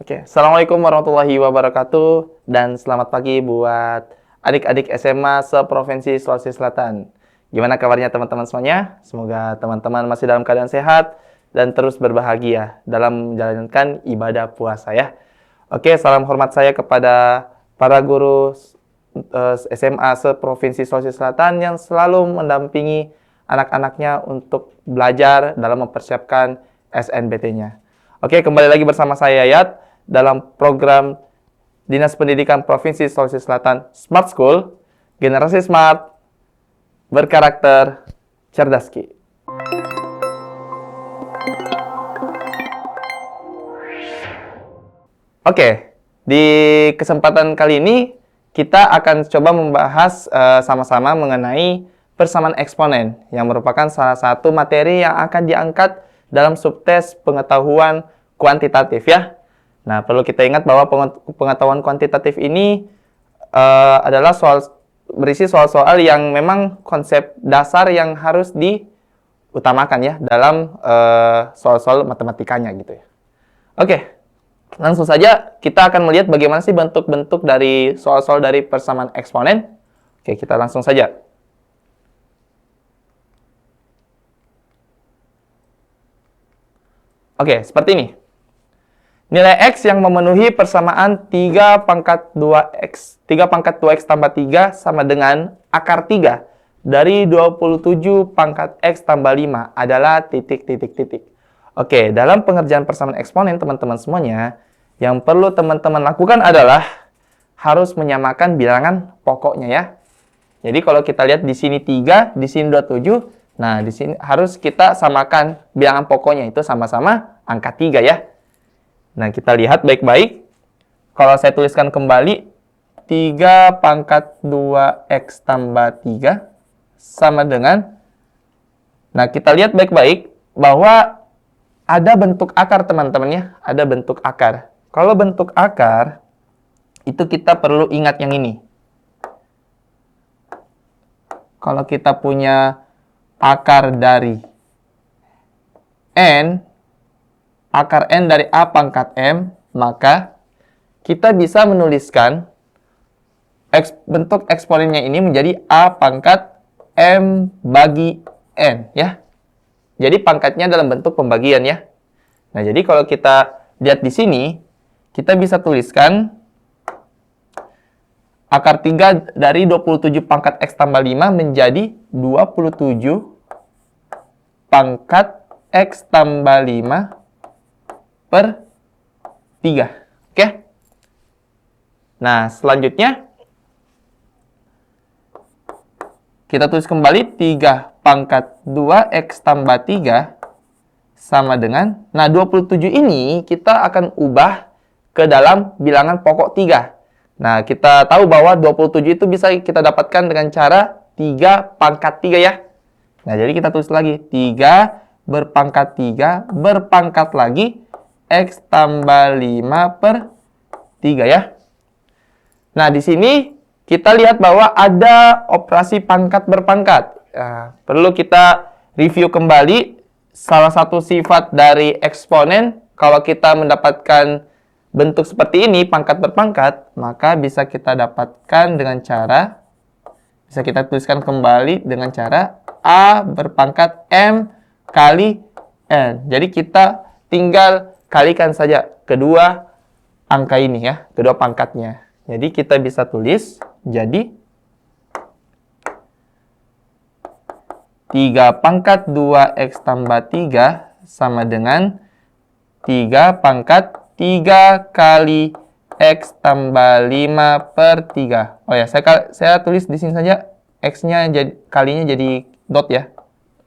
Oke, Assalamualaikum warahmatullahi wabarakatuh dan selamat pagi buat adik-adik SMA se-Provinsi Sulawesi Selatan. Gimana kabarnya teman-teman semuanya? Semoga teman-teman masih dalam keadaan sehat dan terus berbahagia dalam menjalankan ibadah puasa ya. Oke, salam hormat saya kepada para guru SMA se-Provinsi Sulawesi Selatan yang selalu mendampingi anak-anaknya untuk belajar dalam mempersiapkan SNBT-nya. Oke, kembali lagi bersama saya Yayat dalam program Dinas Pendidikan Provinsi Sulawesi Selatan Smart School, Generasi Smart, Berkarakter, Cerdaski. Oke, di kesempatan kali ini kita akan coba membahas sama-sama mengenai persamaan eksponen yang merupakan salah satu materi yang akan diangkat dalam subtes pengetahuan kuantitatif ya. Nah, perlu kita ingat bahwa pengetahuan kuantitatif ini adalah berisi soal-soal yang memang konsep dasar yang harus diutamakan ya dalam soal-soal matematikanya gitu ya. Oke, langsung saja kita akan melihat bagaimana sih bentuk-bentuk dari soal-soal dari persamaan eksponen. Oke, kita langsung saja. Oke, seperti ini. Nilai X yang memenuhi persamaan 3 pangkat 2X tambah 3 sama dengan akar 3 dari 27 pangkat X tambah 5 adalah titik. Oke, dalam pengerjaan persamaan eksponen teman-teman semuanya, yang perlu teman-teman lakukan adalah harus menyamakan bilangan pokoknya ya. Jadi kalau kita lihat di sini 3, di sini 27, nah di sini harus kita samakan bilangan pokoknya itu sama-sama angka 3 ya. Nah, kita lihat baik-baik. Kalau saya tuliskan kembali, 3 pangkat 2X tambah 3 sama dengan, nah kita lihat baik-baik bahwa ada bentuk akar teman-teman ya. Ada bentuk akar. Kalau bentuk akar, itu kita perlu ingat yang ini. Kalau kita punya akar dari N, akar N dari A pangkat M, maka kita bisa menuliskan bentuk eksponennya ini menjadi A pangkat M bagi N, ya. Jadi pangkatnya dalam bentuk pembagian, ya. Nah, jadi kalau kita lihat di sini, kita bisa tuliskan akar 3 dari 27 pangkat X tambah 5 menjadi 27 pangkat X tambah 5 per 3. Oke? Nah, selanjutnya kita tulis kembali 3 pangkat 2X tambah 3 sama dengan, nah 27 ini kita akan ubah ke dalam bilangan pokok 3. Nah, kita tahu bahwa 27 itu bisa kita dapatkan dengan cara 3 pangkat 3 ya. Nah, jadi kita tulis lagi 3 berpangkat 3 berpangkat lagi X tambah 5 per 3 ya. Nah, di sini kita lihat bahwa ada operasi pangkat berpangkat. Nah, perlu kita review kembali salah satu sifat dari eksponen. Kalau kita mendapatkan bentuk seperti ini, pangkat berpangkat, maka bisa kita dapatkan dengan cara, bisa kita tuliskan kembali dengan cara A berpangkat M kali N. Jadi kita tinggal kalikan saja kedua angka ini ya, kedua pangkatnya. Jadi kita bisa tulis jadi 3 pangkat 2X tambah 3 sama dengan 3 pangkat 3 kali X tambah 5 per 3. Oh ya, saya tulis di sini saja X-nya kalinya jadi dot ya.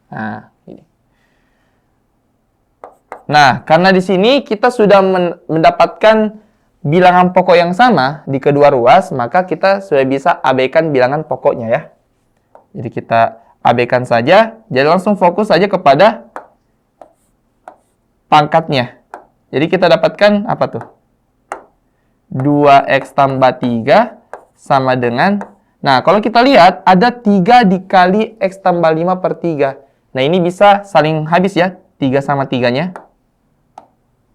Nah, Nah, karena di sini kita sudah mendapatkan bilangan pokok yang sama di kedua ruas, maka kita sudah bisa abaikan bilangan pokoknya ya. Jadi kita abaikan saja, jadi langsung fokus saja kepada pangkatnya. Jadi kita dapatkan apa tuh? 2X tambah 3 sama dengan, nah kalau kita lihat ada 3 dikali X tambah 5 per 3. Nah, ini bisa saling habis ya, 3 sama 3-nya.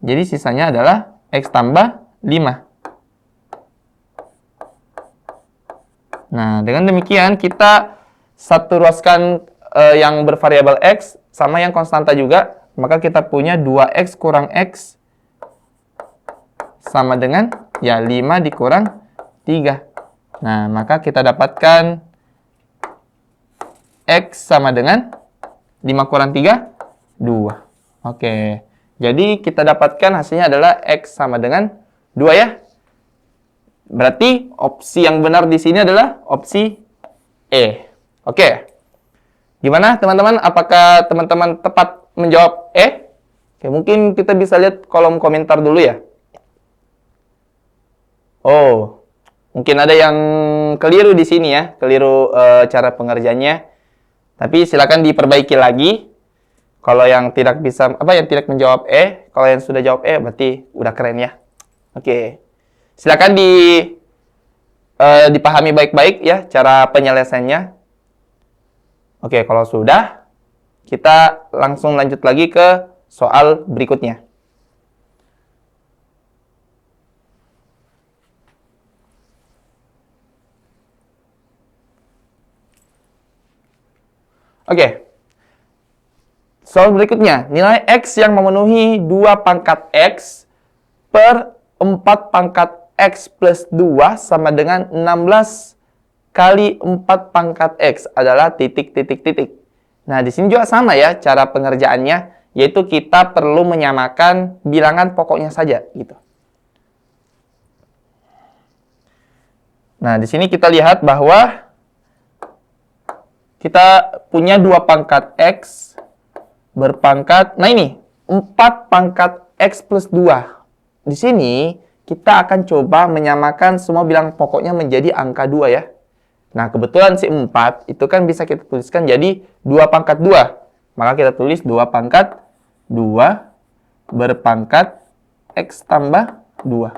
Jadi sisanya adalah X tambah 5. Nah, dengan demikian kita satu ruaskan yang bervariabel X sama yang konstanta juga. Maka kita punya 2X kurang X sama dengan ya 5 dikurang 3. Nah, maka kita dapatkan X sama dengan 5 kurang 3, 2. Oke, jadi kita dapatkan hasilnya adalah X sama dengan 2 ya. Berarti opsi yang benar di sini adalah opsi E. Oke, gimana teman-teman? Apakah teman-teman tepat menjawab E? Oke, mungkin kita bisa lihat kolom komentar dulu ya. Oh, mungkin ada yang keliru di sini ya, keliru cara pengerjaannya. Tapi silakan diperbaiki lagi. Kalau yang tidak bisa, yang tidak menjawab E, kalau yang sudah jawab E, berarti udah keren ya. Oke, silakan dipahami baik-baik ya cara penyelesaiannya. Oke, kalau sudah, kita langsung lanjut lagi ke soal berikutnya. Oke. Soal berikutnya, nilai X yang memenuhi 2 pangkat X per 4 pangkat X plus 2 sama dengan 16 kali 4 pangkat X adalah titik. Nah, di sini juga sama ya cara pengerjaannya, yaitu kita perlu menyamakan bilangan pokoknya saja gitu. Nah, di sini kita lihat bahwa kita punya 2 pangkat X berpangkat, nah ini 4 pangkat X plus 2. Di sini kita akan coba menyamakan semua bilangan pokoknya menjadi angka 2 ya. Nah, kebetulan si 4 itu kan bisa kita tuliskan jadi 2 pangkat 2. Maka kita tulis 2 pangkat 2 berpangkat X tambah 2.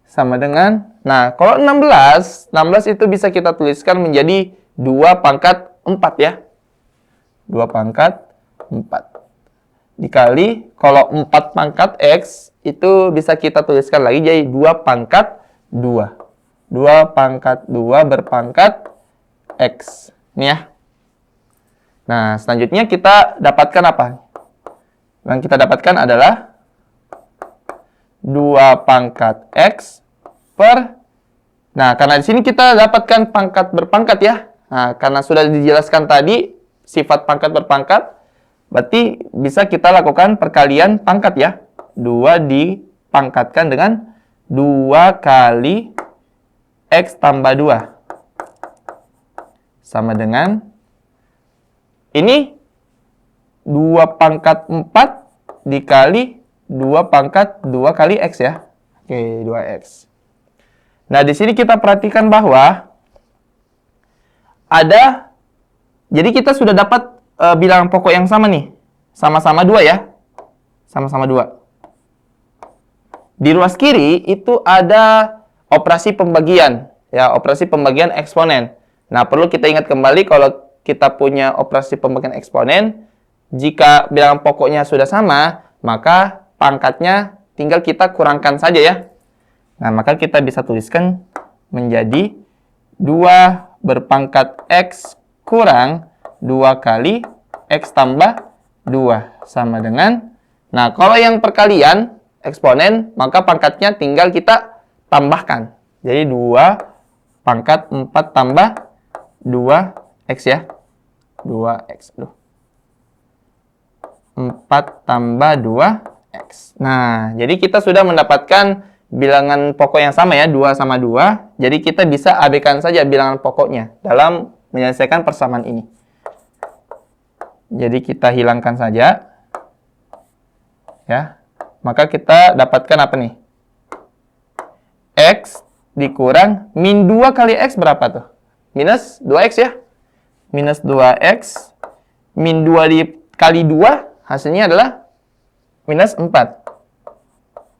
Sama dengan, nah kalau 16 itu bisa kita tuliskan menjadi 2 pangkat 4 ya. 2 pangkat 4. Dikali, kalau 4 pangkat X itu bisa kita tuliskan lagi jadi 2 pangkat 2. 2 pangkat 2 berpangkat X. Ini ya. Nah, selanjutnya kita dapatkan apa? Yang kita dapatkan adalah 2 pangkat X per... Nah, karena di sini kita dapatkan pangkat berpangkat ya. Nah, karena sudah dijelaskan tadi sifat pangkat berpangkat, berarti bisa kita lakukan perkalian pangkat ya. 2 dipangkatkan dengan 2 kali X tambah 2. Sama dengan, ini 2 pangkat 4 dikali 2 pangkat 2 kali X ya. Oke, 2X. Nah, di sini kita perhatikan bahwa ada, jadi kita sudah dapat bilangan pokok yang sama nih. Sama-sama 2 ya. Sama-sama 2. Di ruas kiri itu ada operasi pembagian. Ya, operasi pembagian eksponen. Nah, perlu kita ingat kembali kalau kita punya operasi pembagian eksponen, jika bilangan pokoknya sudah sama, maka pangkatnya tinggal kita kurangkan saja ya. Nah, maka kita bisa tuliskan menjadi 2 berpangkat X kurang 2 kali X tambah 2 sama dengan, nah kalau yang perkalian eksponen maka pangkatnya tinggal kita tambahkan. Jadi 2 pangkat 4 tambah 2X ya. 2X. 4 tambah 2X. Nah, jadi kita sudah mendapatkan bilangan pokok yang sama ya, 2 sama 2. Jadi kita bisa abaikan saja bilangan pokoknya dalam menyelesaikan persamaan ini. Jadi kita hilangkan saja. Ya. Maka kita dapatkan apa nih? X dikurang min 2 kali X berapa tuh? Minus 2X ya. Minus 2X. Min 2 dikali 2 hasilnya adalah minus 4.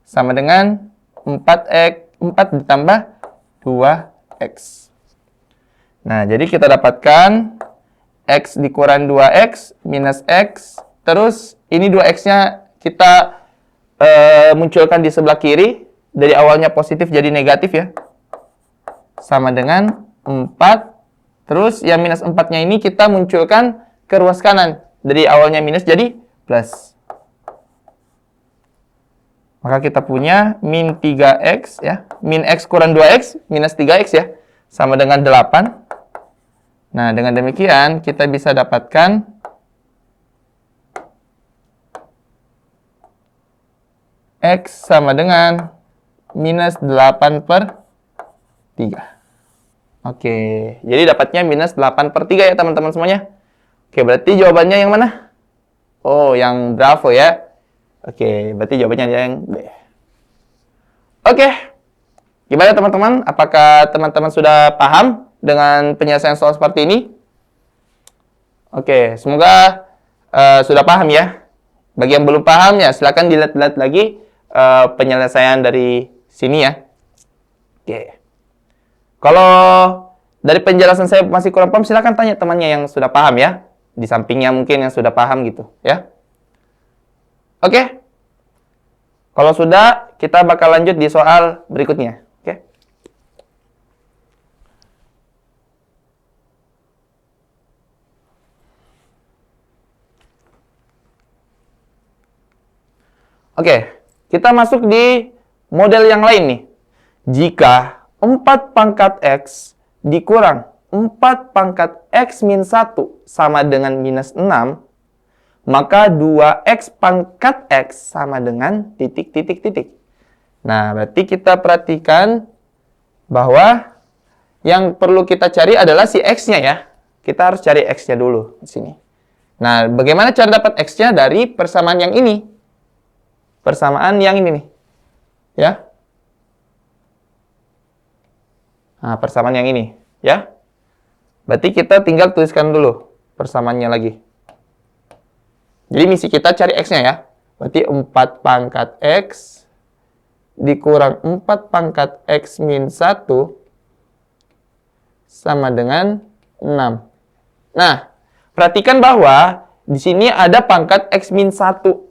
Sama dengan 4 ditambah 2X. Nah, jadi kita dapatkan X dikurang 2X minus X. Terus ini 2X-nya kita munculkan di sebelah kiri, dari awalnya positif jadi negatif ya. Sama dengan 4. Terus yang minus 4-nya ini kita munculkan ke ruas kanan. Dari awalnya minus jadi plus. Maka kita punya min 3x ya. Min x kurang 2x, minus 3x ya. Sama dengan 8. Nah, dengan demikian kita bisa dapatkan x sama dengan minus 8/3. Oke, jadi dapatnya minus 8/3 ya teman-teman semuanya. Oke, berarti jawabannya yang mana? Oh, yang bravo ya. Oke, berarti jawabannya yang B. Oke, gimana teman-teman? Apakah teman-teman sudah paham dengan penyelesaian soal seperti ini? Oke, semoga sudah paham ya. Bagi yang belum paham ya, silakan dilihat-lihat lagi penyelesaian dari sini ya. Oke. Kalau dari penjelasan saya masih kurang paham, silakan tanya temannya yang sudah paham ya. Di sampingnya mungkin yang sudah paham gitu ya. Oke. Kalau sudah, kita bakal lanjut di soal berikutnya. Oke. Oke, kita masuk di model yang lain nih. Jika 4 pangkat X dikurang 4 pangkat X min 1 sama dengan minus 6, maka 2X pangkat X sama dengan titik, titik, titik. Nah, berarti kita perhatikan bahwa yang perlu kita cari adalah si X-nya ya. Kita harus cari X-nya dulu di sini. Nah, bagaimana cara dapat X-nya dari persamaan yang ini? Persamaan yang ini nih. Ya. Nah, persamaan yang ini, ya. Berarti kita tinggal tuliskan dulu persamaannya lagi. Jadi misi kita cari X-nya ya. Berarti 4 pangkat X dikurang 4 pangkat X min 1 sama dengan 6. Nah, perhatikan bahwa di sini ada pangkat X min 1.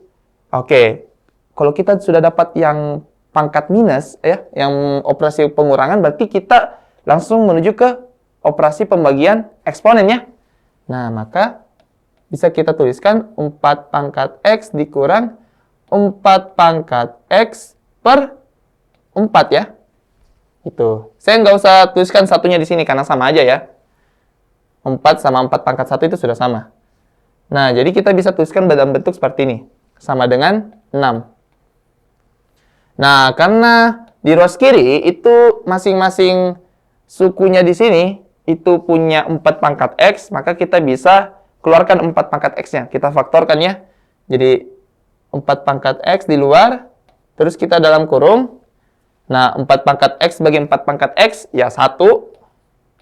Oke, kalau kita sudah dapat yang pangkat minus ya, yang operasi pengurangan, berarti kita langsung menuju ke operasi pembagian eksponen ya. Nah, maka bisa kita tuliskan 4 pangkat X dikurang 4 pangkat X per 4 ya. Itu. Saya nggak usah tuliskan satunya di sini karena sama aja ya. 4 sama 4 pangkat 1 itu sudah sama. Nah, jadi kita bisa tuliskan dalam bentuk seperti ini. Sama dengan 6. Nah, karena di ruas kiri itu masing-masing sukunya di sini itu punya 4 pangkat X, maka kita bisa keluarkan 4 pangkat X-nya. Kita faktorkan ya. Jadi 4 pangkat X di luar, terus kita dalam kurung. Nah, 4 pangkat X bagi 4 pangkat X, ya 1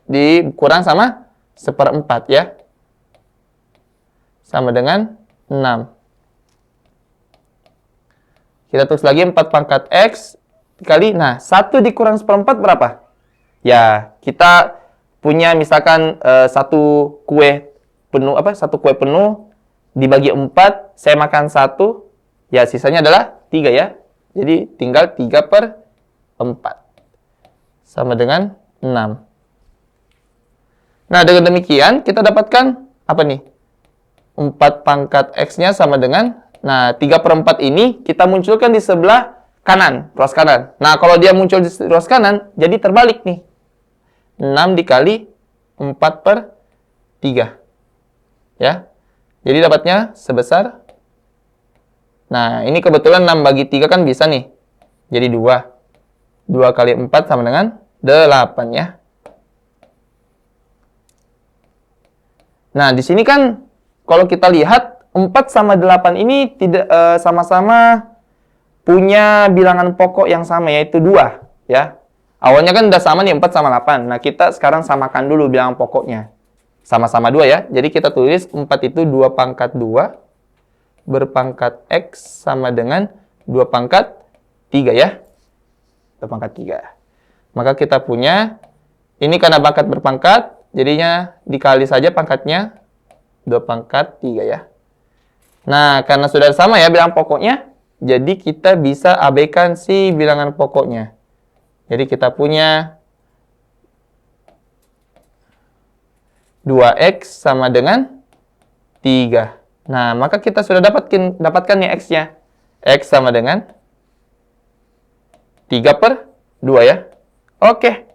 dikurang sama 1/4 ya. Sama dengan 6. Kita tulis lagi 4 pangkat X dikali, nah 1 dikurang 1/4 berapa? Ya, kita punya misalkan satu kue penuh dibagi 4, saya makan 1, ya sisanya adalah 3 ya. Jadi tinggal 3/4. Sama dengan 6. Nah, dengan demikian kita dapatkan apa nih? 4 pangkat X-nya sama dengan, nah 3/4 ini kita munculkan di sebelah kanan, ruas kanan. Nah, kalau dia muncul di ruas kanan, jadi terbalik nih. 6 dikali 4/3. Ya. Jadi dapatnya sebesar, nah ini kebetulan 6 bagi 3 kan bisa nih. Jadi 2. 2 kali 4 sama dengan 8 ya. Nah, di sini kan kalau kita lihat 4 sama 8 ini tidak sama-sama punya bilangan pokok yang sama, yaitu 2 ya. Awalnya kan udah sama nih 4 sama 8. Nah, kita sekarang samakan dulu bilangan pokoknya. Sama-sama 2 ya. Jadi kita tulis 4 itu 2 pangkat 2 berpangkat X sama dengan 2 pangkat 3 ya. 2 pangkat 3. Maka kita punya, ini karena pangkat berpangkat, jadinya dikali saja pangkatnya 2 pangkat 3 ya. Nah, karena sudah sama ya bilangan pokoknya, Jadi kita bisa abaikan si bilangan pokoknya. Jadi kita punya 2x sama dengan 3. Nah, maka kita sudah dapatkan nih x-nya. X sama dengan 3/2 ya. Oke.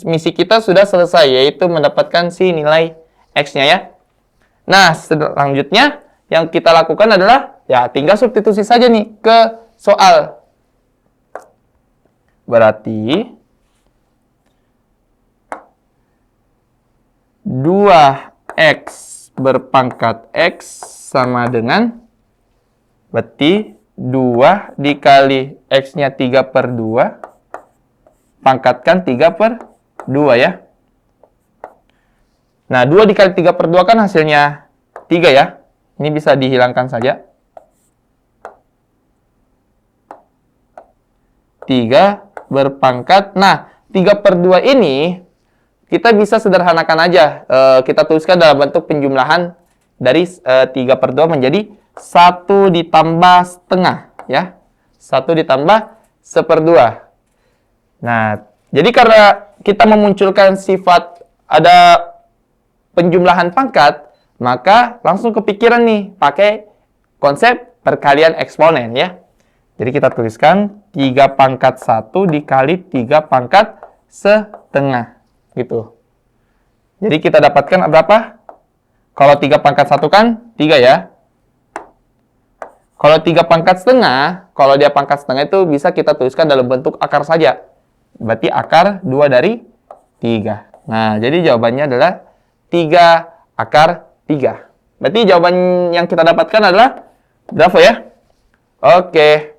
Misi kita sudah selesai, yaitu mendapatkan si nilai x-nya ya. Nah, selanjutnya yang kita lakukan adalah, ya tinggal substitusi saja nih ke soal. Berarti 2x berpangkat x sama dengan, berarti 2 dikali x-nya 3/2, pangkatkan 3/2 ya. Nah, 2 dikali 3/2 kan hasilnya 3 ya. Ini bisa dihilangkan saja. 3 berpangkat. Nah, 3/2 ini kita bisa sederhanakan aja. Kita tuliskan dalam bentuk penjumlahan dari 3/2 menjadi 1 ditambah setengah ya. 1 ditambah 1/2. Nah, jadi karena kita memunculkan sifat ada penjumlahan pangkat, maka langsung kepikiran nih pakai konsep perkalian eksponen ya. Jadi kita tuliskan 3/1 dikali 3/1 gitu. Jadi kita dapatkan berapa? Kalau 3/1 kan 3 ya. Kalau 3/1, kalau dia pangkat setengah itu bisa kita tuliskan dalam bentuk akar saja. Berarti akar 2 dari 3. Nah, jadi jawabannya adalah 3/3. Berarti jawaban yang kita dapatkan adalah berapa ya? Oke.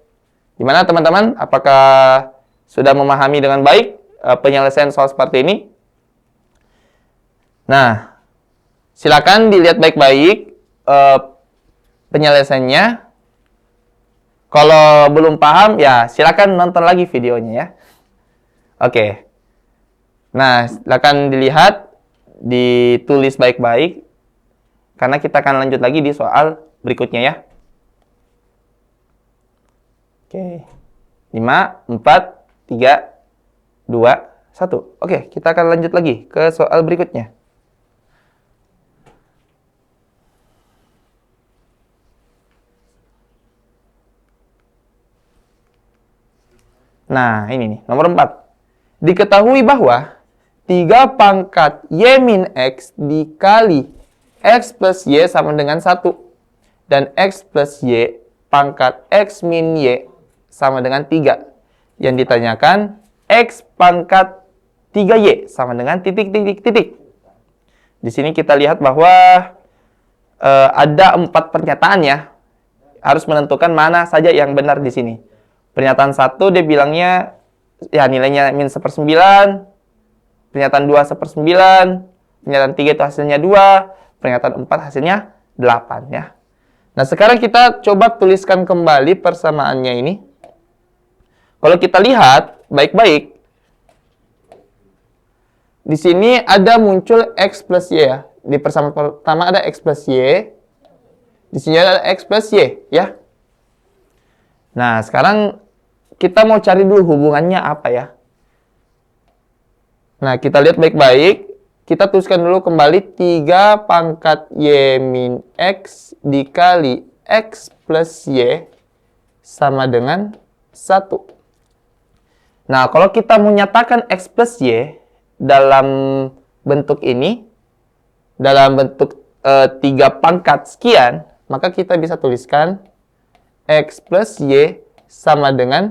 Gimana teman-teman? Apakah sudah memahami dengan baik penyelesaian soal seperti ini? Nah, silakan dilihat baik-baik penyelesaiannya. Kalau belum paham, ya silakan nonton lagi videonya ya. Oke. Nah, silakan dilihat, ditulis baik-baik, karena kita akan lanjut lagi di soal berikutnya ya. Oke. 5, 4, 3, 2, 1. Oke, kita akan lanjut lagi ke soal berikutnya. Nah, ini nih, nomor 4. Diketahui bahwa 3 y min x dikali x plus y sama dengan 1. Dan x plus y x min y sama dengan 3. Yang ditanyakan, x 3y sama dengan titik. Di sini kita lihat bahwa ada 4 pernyataan ya. Harus menentukan mana saja yang benar di sini. Pernyataan 1 dia bilangnya ya nilainya min 1/9. Pernyataan 2 1/9. Pernyataan 3 itu hasilnya 2. Pernyataan 4 hasilnya 8 ya. Nah, sekarang kita coba tuliskan kembali persamaannya ini. Kalau kita lihat baik-baik, di sini ada muncul x plus y ya. Di persamaan pertama ada x plus y. Di sini ada x plus y ya. Nah, sekarang kita mau cari dulu hubungannya apa ya. Nah, kita lihat baik-baik. Kita tuliskan dulu kembali 3 y min x dikali x plus y sama dengan 1. Nah, kalau kita menyatakan x plus y dalam bentuk ini, dalam bentuk 3 pangkat sekian, maka kita bisa tuliskan x plus y sama dengan,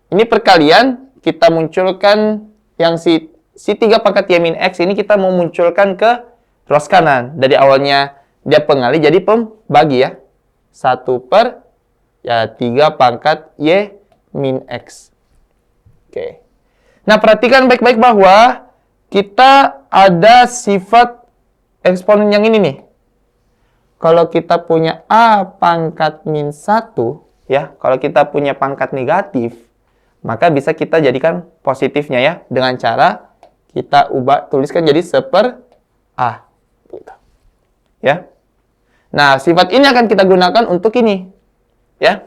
ini perkalian, kita munculkan yang si 3 y min x ini kita mau munculkan ke rows kanan. Dari awalnya dia pengali jadi pembagi ya. 1/3 y min x. Oke. Nah, perhatikan baik-baik bahwa kita ada sifat eksponen yang ini nih. Kalau kita punya a pangkat min 1, ya, kalau kita punya pangkat negatif, maka bisa kita jadikan positifnya ya, dengan cara kita tuliskan jadi 1/a. Gitu. Ya. Nah, sifat ini akan kita gunakan untuk ini. ya.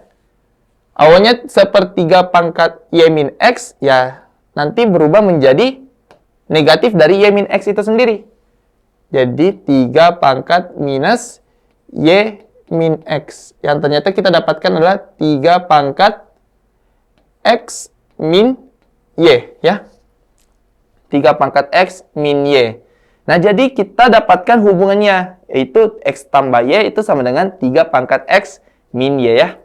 Awalnya sepertiga pangkat Y min X, ya nanti berubah menjadi negatif dari Y min X itu sendiri. Jadi 3 pangkat minus Y min X. Yang ternyata kita dapatkan adalah 3 pangkat X min Y, ya. 3 pangkat X min Y. Nah, jadi kita dapatkan hubungannya, yaitu X tambah Y itu sama dengan 3 pangkat X min Y, ya.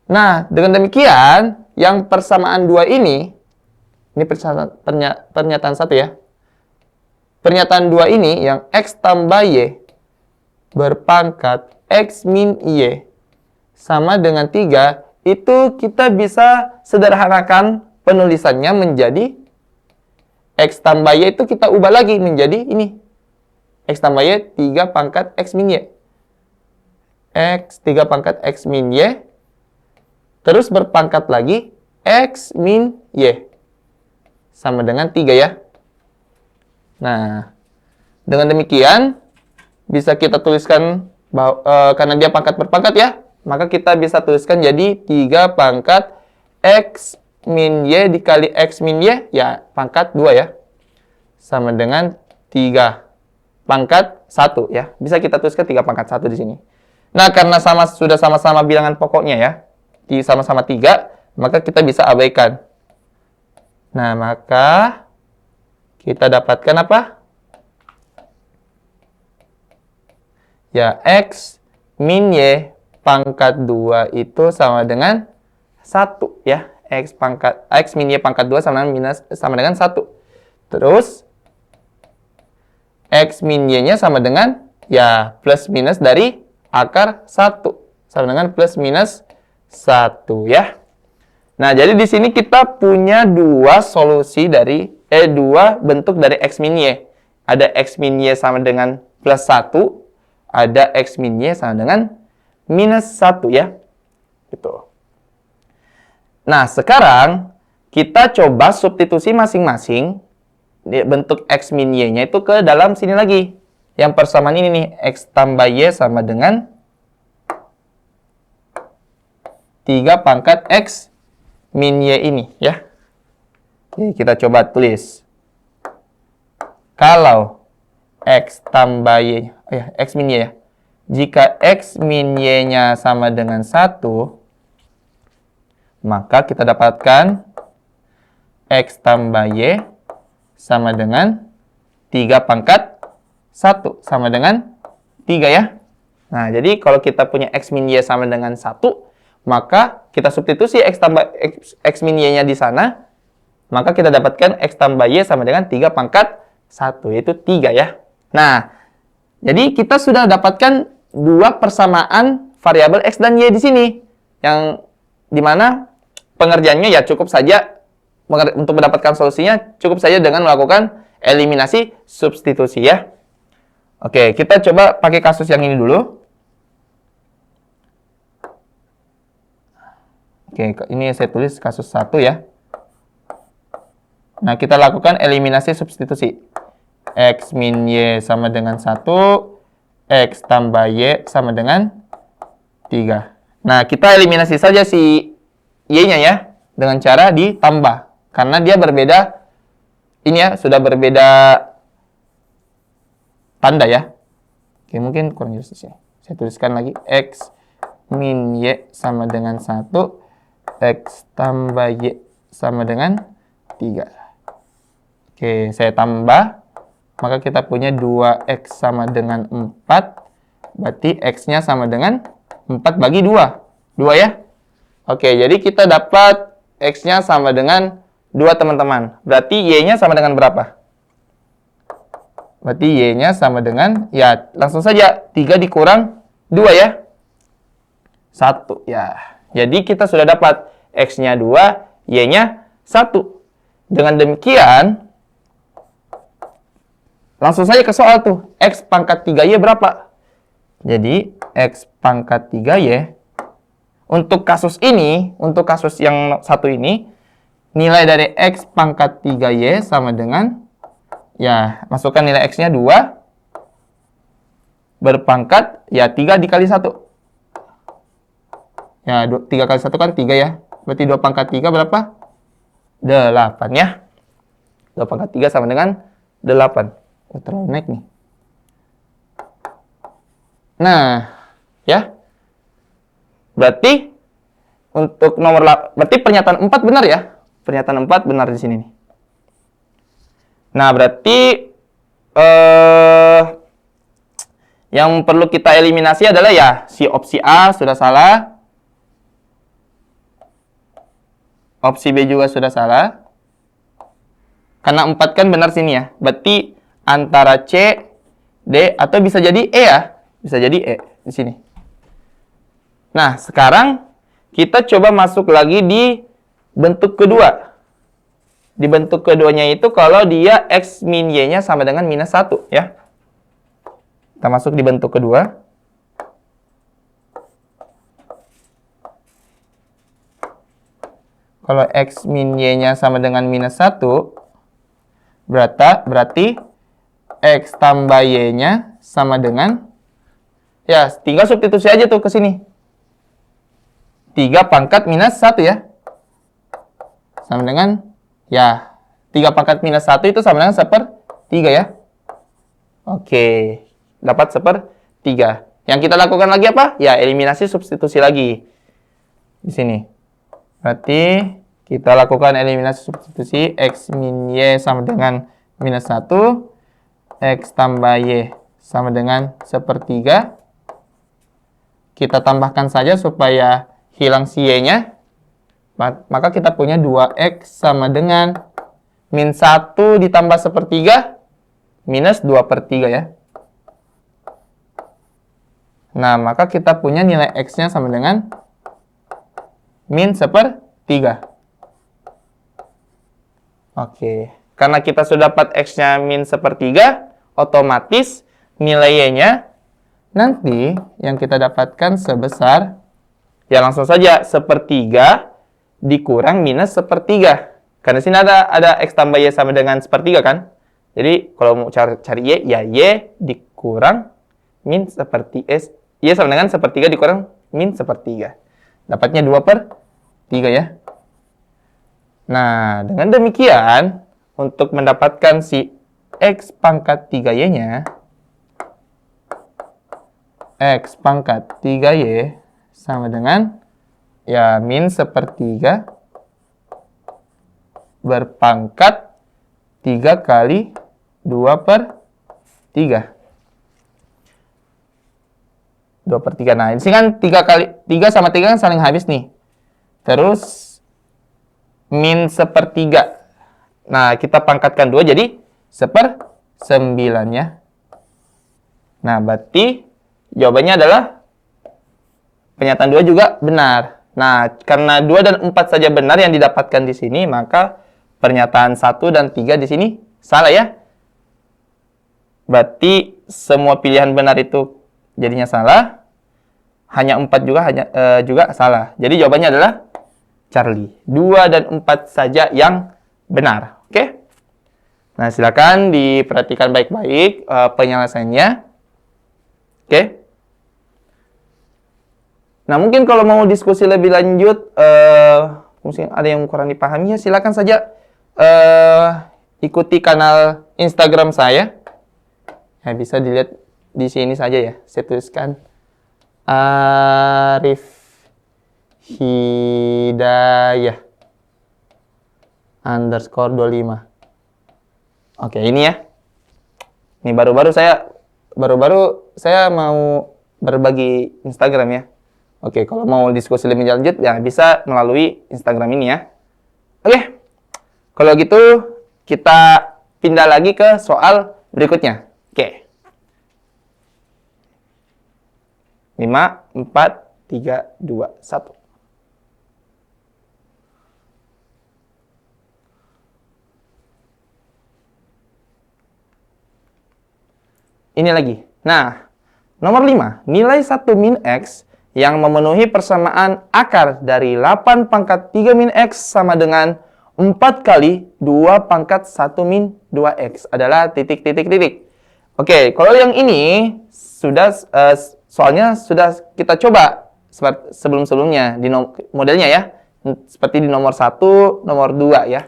Nah, dengan demikian, yang persamaan 2 ini pernyataan 1, ya. Pernyataan 2 ini, yang X tambah Y berpangkat X min Y sama dengan 3, itu kita bisa sederhanakan penulisannya menjadi X tambah Y itu kita ubah lagi menjadi ini. X tambah Y 3 pangkat X min Y. X 3 pangkat X min Y. Terus berpangkat lagi X min Y. Sama dengan 3, ya. Nah, dengan demikian, bisa kita tuliskan, karena dia pangkat berpangkat, ya. Maka kita bisa tuliskan jadi 3 pangkat X min Y dikali X min Y, ya pangkat 2, ya. Sama dengan 3 pangkat 1, ya. Bisa kita tuliskan 3 pangkat 1 di sini. Nah, karena sudah sama-sama bilangan pokoknya, ya. Sama-sama 3, maka kita bisa abaikan. Nah, maka kita dapatkan apa? Ya, X min Y pangkat 2 itu sama dengan 1, ya. X min Y pangkat 2 sama dengan 1. Terus X min Y-nya sama dengan, ya, plus minus dari akar 1. Sama dengan plus minus 1, ya. Nah, jadi di sini kita punya 2 solusi dari, 2 bentuk dari X min Y. Ada X min Y sama dengan plus 1, ada X min Y sama dengan minus 1, ya. Gitu. Nah, sekarang kita coba substitusi masing-masing bentuk X min Y-nya itu ke dalam sini lagi. Yang persamaan ini nih, X tambah Y sama dengan 3 pangkat X min Y ini, ya. Oke, kita coba tulis. Kalau X tambah Y, X min Y, ya. Jika X min Y-nya sama dengan 1, maka kita dapatkan X tambah Y sama dengan 3 pangkat 1 sama dengan 3, ya. Nah, jadi kalau kita punya X min Y sama dengan 1, maka kita substitusi X min Y-nya di sana, maka kita dapatkan X tambah Y sama dengan 3 pangkat 1, yaitu 3, ya. Nah, jadi kita sudah dapatkan 2 persamaan variabel X dan Y di sini. Yang dimana pengerjaannya ya cukup saja, untuk mendapatkan solusinya cukup saja dengan melakukan eliminasi substitusi, ya. Oke, kita coba pakai kasus yang ini dulu. Oke, ini saya tulis kasus 1, ya. Nah, kita lakukan eliminasi substitusi. X min Y sama dengan 1, X tambah Y sama dengan 3. Nah, kita eliminasi saja si Y-nya, ya, dengan cara ditambah. Karena dia berbeda, ini ya, sudah berbeda tanda, ya. Oke, mungkin kurang jelas sih. Saya tuliskan lagi, X min Y sama dengan 1, X tambah Y sama dengan 3. Oke, saya tambah. Maka kita punya 2X sama dengan 4. Berarti X-nya sama dengan 4 bagi 2. 2, ya. Oke, jadi kita dapat X-nya sama dengan 2, teman-teman. Berarti Y-nya sama dengan berapa? Berarti Y-nya sama dengan, ya, langsung saja 3 dikurang 2, ya. 1, ya. Jadi kita sudah dapat X-nya 2, Y-nya 1. Dengan demikian, langsung saja ke soal tuh. X pangkat 3Y berapa? Jadi, X pangkat 3Y, untuk kasus ini, untuk kasus yang 1 ini, nilai dari X pangkat 3Y sama dengan, ya, masukkan nilai X-nya 2, berpangkat, ya, 3 dikali 1. Ya, 3 kali 1 kan 3 ya. Berarti 2 pangkat 3 berapa? 8 ya. 2 pangkat 3 sama dengan 8. Oh, terlalu naik nih. Nah, ya. Berarti untuk berarti pernyataan 4 benar ya? Pernyataan 4 benar di sini nih. Nah, berarti yang perlu kita eliminasi adalah ya si opsi A sudah salah. Opsi B juga sudah salah. Karena 4 kan benar sini ya. Berarti antara C, D, atau bisa jadi E ya. Bisa jadi E di sini. Nah, sekarang kita coba masuk lagi di bentuk kedua. Di bentuk keduanya itu kalau dia X min Y-nya sama dengan minus 1 ya. Kita masuk di bentuk kedua. Kalau X min Y-nya sama dengan minus 1, berarti X tambah Y-nya sama dengan, ya tinggal substitusi aja tuh ke sini. 3 pangkat minus 1 ya. Sama dengan, ya 3 pangkat minus 1 itu sama dengan 1/3 ya. Oke, dapat 1/3. Yang kita lakukan lagi apa? Ya, eliminasi substitusi lagi. Di sini. Berarti kita lakukan eliminasi substitusi. X min Y sama dengan minus 1. X tambah Y sama dengan 1/3. Kita tambahkan saja supaya hilang si Y-nya. Maka kita punya 2X sama dengan min 1 ditambah 1/3 minus 2/3 ya. Nah, maka kita punya nilai X-nya sama dengan min 1/3. Oke. Karena kita sudah dapat X-nya min 1/3, otomatis nilai Y-nya nanti yang kita dapatkan sebesar, ya langsung saja 1/3 dikurang minus 1/3. Karena sini ada X tambah Y sama dengan 1/3 kan. Jadi kalau mau cari Y, ya Y dikurang min 1/3. Y sama dengan 1/3 dikurang min 1/3. Dapatnya 2/3 ya. Nah, dengan demikian, untuk mendapatkan si X pangkat 3Y-nya, X pangkat 3Y sama dengan, ya, min 1/3 berpangkat 3 kali 2/3. 2/3. Nah, ini kan 3 sama 3 kan saling habis nih. Terus min 1/3. Nah, kita pangkatkan 2 jadi 1/9 ya. Nah, berarti jawabannya adalah pernyataan 2 juga benar. Nah, karena 2 dan 4 saja benar yang didapatkan di sini, maka pernyataan 1 dan 3 di sini salah ya. Berarti semua pilihan benar itu jadinya salah. Hanya 4 juga salah. Jadi jawabannya adalah Charlie. 2 dan 4 saja yang benar. Oke? Nah, silakan diperhatikan baik-baik penyelesaiannya. Oke? Nah, mungkin kalau mau diskusi lebih lanjut, mungkin ada yang kurang dipahami, ya silakan saja ikuti kanal Instagram saya. Ya, bisa dilihat di sini saja ya. Saya tuliskan Arif Hidayah _25. Oke, ini ya. Ini baru-baru saya mau berbagi Instagram ya. Oke, kalau mau diskusi lebih lanjut ya bisa melalui Instagram ini ya. Oke. Kalau gitu kita pindah lagi ke soal berikutnya. Oke. 5, 4, 3, 2, 1. Ini lagi. Nah, nomor 5. Nilai 1 min X yang memenuhi persamaan akar dari 8 pangkat 3 min X sama dengan 4 kali 2 pangkat 1 min 2X adalah titik. Oke, kalau yang ini soalnya sudah kita coba sebelum-sebelumnya di modelnya ya. Seperti di nomor 1, nomor 2 ya.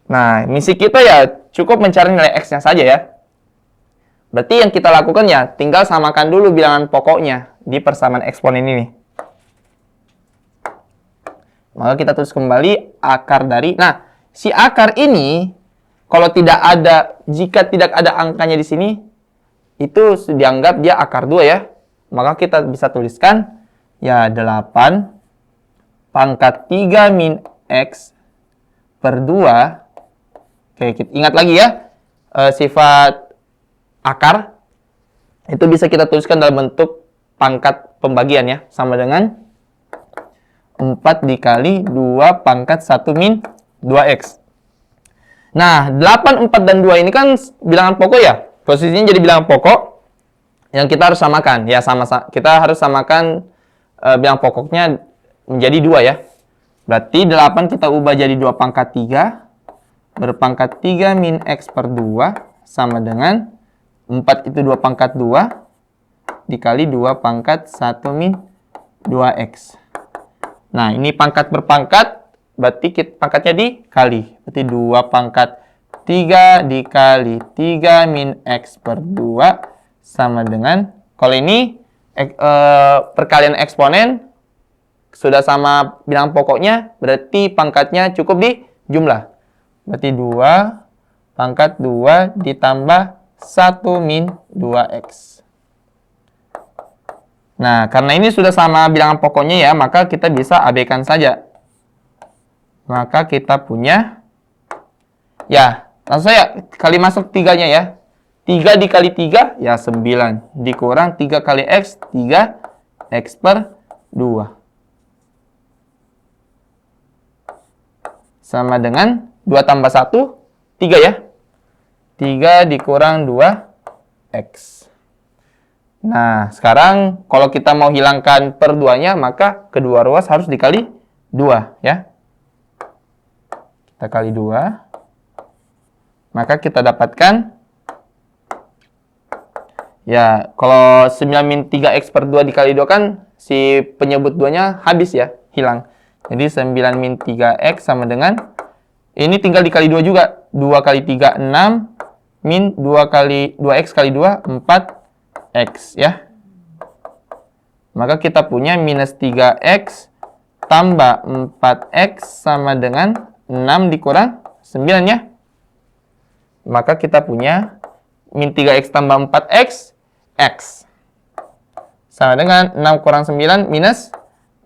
Nah, misi kita ya cukup mencari nilai X-nya saja ya. Berarti yang kita lakukan ya tinggal samakan dulu bilangan pokoknya di persamaan eksponen ini. Maka kita tulis kembali akar dari. Nah, si akar ini kalau jika tidak ada angkanya di sini, itu dianggap dia akar 2 ya. Maka kita bisa tuliskan ya 8 pangkat 3 min X per 2. Oke, kita ingat lagi ya, sifat akar itu bisa kita tuliskan dalam bentuk pangkat pembagian ya, sama dengan 4 dikali 2 pangkat 1 min 2X. Nah, 8, 4, dan 2 ini kan bilangan pokok ya, posisinya jadi bilangan pokok yang kita harus samakan. Ya, kita harus samakan bilangan pokoknya menjadi 2 ya. Berarti 8 kita ubah jadi 2 pangkat 3 berpangkat 3 min X per 2 sama dengan 4 itu 2 pangkat 2 dikali 2 pangkat 1 min 2X. Nah, ini pangkat berpangkat, berarti pangkatnya dikali. Berarti 2 pangkat 3 dikali 3 min X per 2 sama dengan, kalau ini perkalian eksponen sudah sama bilangan pokoknya, berarti pangkatnya cukup dijumlah. Berarti 2 pangkat 2 ditambah 1 min 2X. Nah, karena ini sudah sama bilangan pokoknya ya, maka kita bisa abaikan saja. Maka kita punya, ya, langsung saja kali masuk 3-nya ya. 3 dikali 3, ya 9. Dikurang 3 kali X, 3X per 2. Sama dengan 2 tambah 1, 3 ya. 3 dikurang 2X. Nah, sekarang kalau kita mau hilangkan per 2-nya, maka kedua ruas harus dikali 2 ya. Kita kali 2. Maka kita dapatkan, ya, kalau 9 min 3X per 2 dikali 2 kan si penyebut 2-nya habis ya, hilang. Jadi 9 min 3X sama dengan, ini tinggal dikali 2 juga. 2 kali 3, 6. Min 2X kali 2, 4X ya. Maka kita punya minus 3X tambah 4X sama dengan 6 dikurang 9 ya. Maka kita punya min 3X tambah 4X, X. Sama dengan 6 kurang 9 minus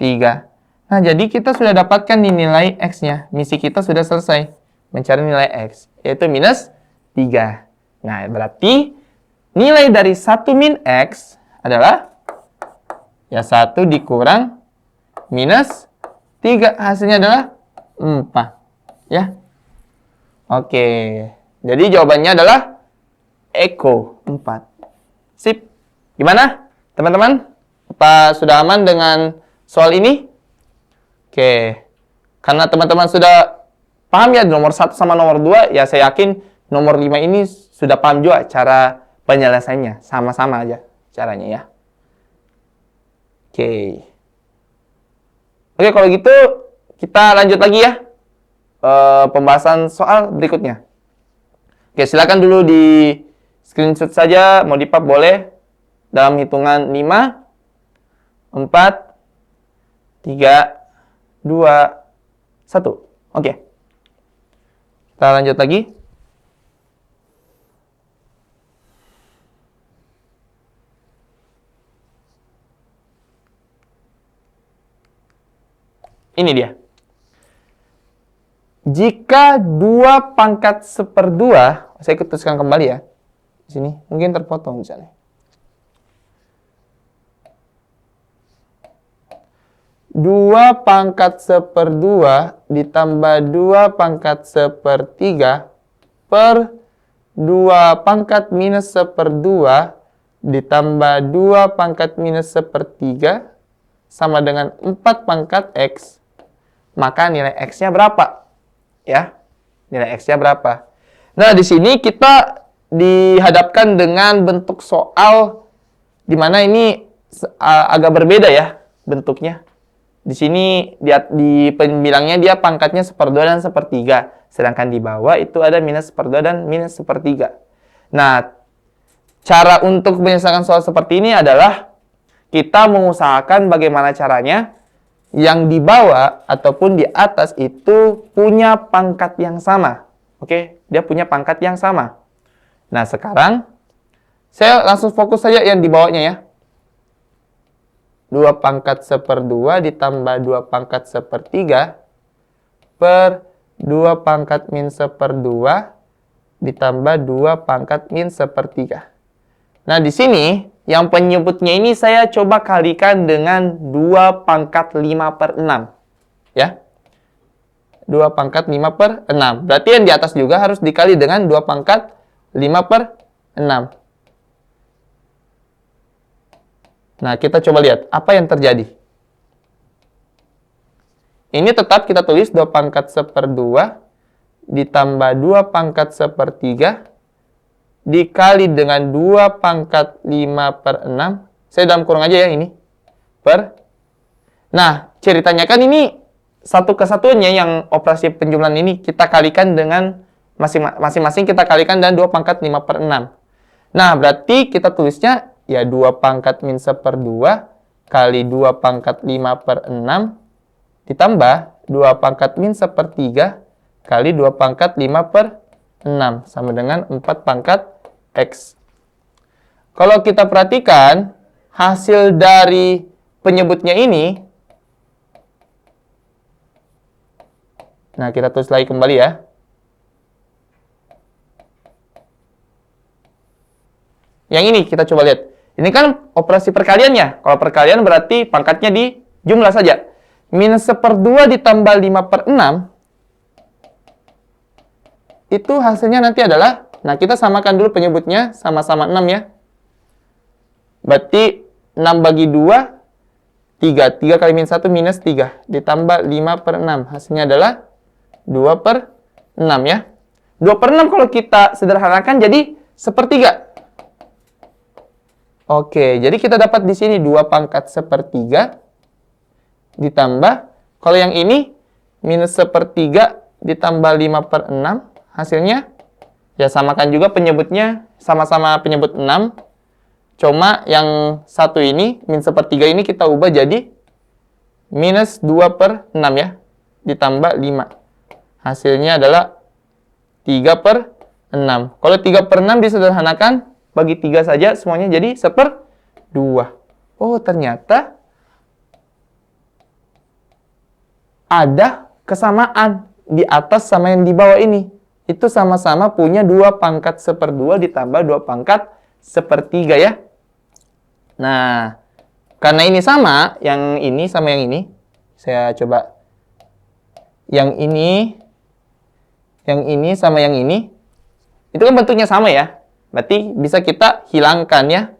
3. Nah, jadi kita sudah dapatkan nilai X-nya. Misi kita sudah selesai. Mencari nilai X, yaitu minus 3. Nah, berarti nilai dari 1 min X adalah, ya, 1 dikurang minus 3. Hasilnya adalah 4. Ya. Oke. Jadi jawabannya adalah Eko 4. Sip. Gimana, teman-teman? Apa sudah aman dengan soal ini? Oke, karena teman-teman sudah paham ya nomor 1 sama nomor 2, ya saya yakin nomor 5 ini sudah paham juga cara penyelesaiannya. Sama-sama aja caranya ya. Oke. Oke, kalau gitu kita lanjut lagi ya. Pembahasan soal berikutnya. Oke, silakan dulu di screenshot saja, mau di-pub boleh. Dalam hitungan 5, 4, 3, 2, 1. Oke. Kita lanjut lagi. Ini dia. Jika 2 pangkat 1/2, saya tuliskan kembali ya. Di sini mungkin terpotong misalnya. 2 pangkat 1/2 ditambah 2 pangkat 1/3 per 2 pangkat minus 1/2 ditambah 2 pangkat minus 1/3 sama dengan 4 pangkat X. Maka nilai X-nya berapa? Ya, nilai X-nya berapa? Nah, di sini kita dihadapkan dengan bentuk soal di mana ini agak berbeda ya bentuknya. Di sini di pembilangnya dia pangkatnya 1/2 dan 1/3. Sedangkan di bawah itu ada minus 1/2 dan minus 1/3. Nah, cara untuk menyelesaikan soal seperti ini adalah kita mengusahakan bagaimana caranya yang di bawah ataupun di atas itu punya pangkat yang sama. Oke, dia punya pangkat yang sama. Nah, sekarang saya langsung fokus saja yang di bawahnya ya. 2 pangkat 1/2 ditambah 2 pangkat 1/3 per 2 pangkat min 1/2 ditambah 2 pangkat min 1/3. Nah, di sini yang penyebutnya ini saya coba kalikan dengan 2 pangkat 5/6. Ya. 2 pangkat 5/6. Berarti yang di atas juga harus dikali dengan 2 pangkat 5/6. Nah, kita coba lihat apa yang terjadi. Ini tetap kita tulis 2 pangkat 1/2 ditambah 2 pangkat 1/3 dikali dengan 2 pangkat 5/6. Saya dalam kurung aja ya ini. Nah, ceritanya kan ini satu kesatuannya yang operasi penjumlahan ini kita kalikan dengan masing-masing kita kalikan dengan 2 pangkat 5/6. Nah, berarti kita tulisnya ya 2 pangkat min 1/2 kali 2 pangkat 5/6 ditambah 2 pangkat min 1/3 kali 2 pangkat 5/6 sama dengan 4 pangkat X. Kalau kita perhatikan hasil dari penyebutnya ini, nah kita tulis lagi kembali ya. Yang ini kita coba lihat. Ini kan operasi perkaliannya. Kalau perkalian berarti pangkatnya di jumlah saja. Minus 1/2 ditambah 5/6. Itu hasilnya nanti adalah, nah kita samakan dulu penyebutnya, sama-sama 6 ya. Berarti 6 bagi 2, 3. 3 kali minus 1 minus 3. Ditambah 5/6. Hasilnya adalah 2/6 ya. 2/6 kalau kita sederhanakan jadi 1/3. Oke, jadi kita dapat di sini 2 pangkat 1/3 ditambah, kalau yang ini minus 1/3 ditambah 5/6, hasilnya ya samakan juga penyebutnya, sama-sama penyebut 6. Cuma yang satu ini, min 1/3 ini kita ubah jadi minus 2/6 ya, ditambah 5. Hasilnya adalah 3/6. Kalau 3/6 disederhanakan, bagi 3 saja, semuanya jadi 1/2. Oh, ternyata ada kesamaan di atas sama yang di bawah ini. Itu sama-sama punya 2 pangkat 1/2 ditambah 2 pangkat 1/3 ya. Nah, karena ini sama, yang ini sama yang ini, saya coba yang ini sama yang ini, itu kan bentuknya sama ya. Berarti bisa kita hilangkan ya.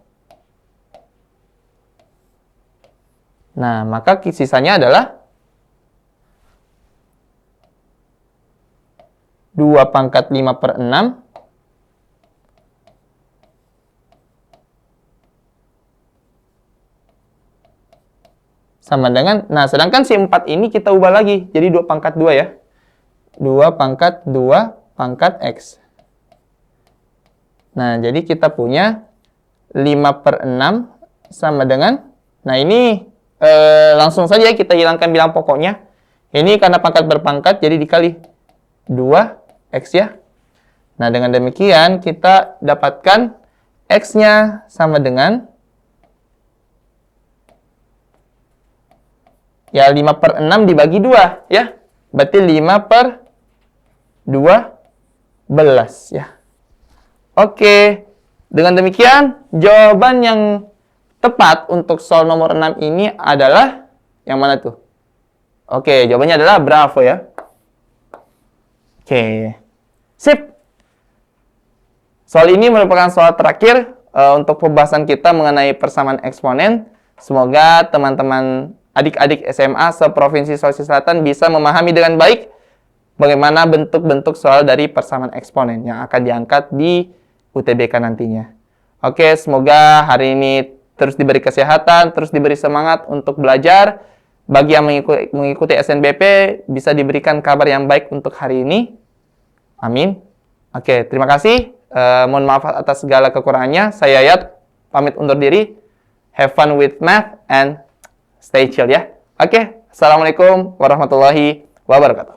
Nah, maka sisanya adalah 2 pangkat 5/6 sama dengan, nah sedangkan si 4 ini kita ubah lagi jadi 2 pangkat 2 ya. 2 pangkat 2 pangkat X. Nah, jadi kita punya 5/6 sama dengan, nah ini langsung saja kita hilangkan bilang pokoknya. Ini karena pangkat berpangkat, jadi dikali 2X ya. Nah, dengan demikian kita dapatkan X-nya sama dengan, ya 5/6 dibagi 2 ya. Berarti 5/12 ya. Oke, dengan demikian jawaban yang tepat untuk soal nomor 6 ini adalah yang mana tuh? Oke, jawabannya adalah bravo ya. Oke, sip. Soal ini merupakan soal terakhir untuk pembahasan kita mengenai persamaan eksponen. Semoga teman-teman adik-adik SMA se-Provinsi Sulawesi Selatan bisa memahami dengan baik bagaimana bentuk-bentuk soal dari persamaan eksponen yang akan diangkat di UTBK nantinya. Oke, semoga hari ini terus diberi kesehatan, terus diberi semangat untuk belajar. Bagi yang mengikuti SNBP, bisa diberikan kabar yang baik untuk hari ini. Amin. Oke, terima kasih. Mohon maaf atas segala kekurangannya. Saya Yayat, pamit undur diri. Have fun with math and stay chill ya. Oke, Assalamualaikum warahmatullahi wabarakatuh.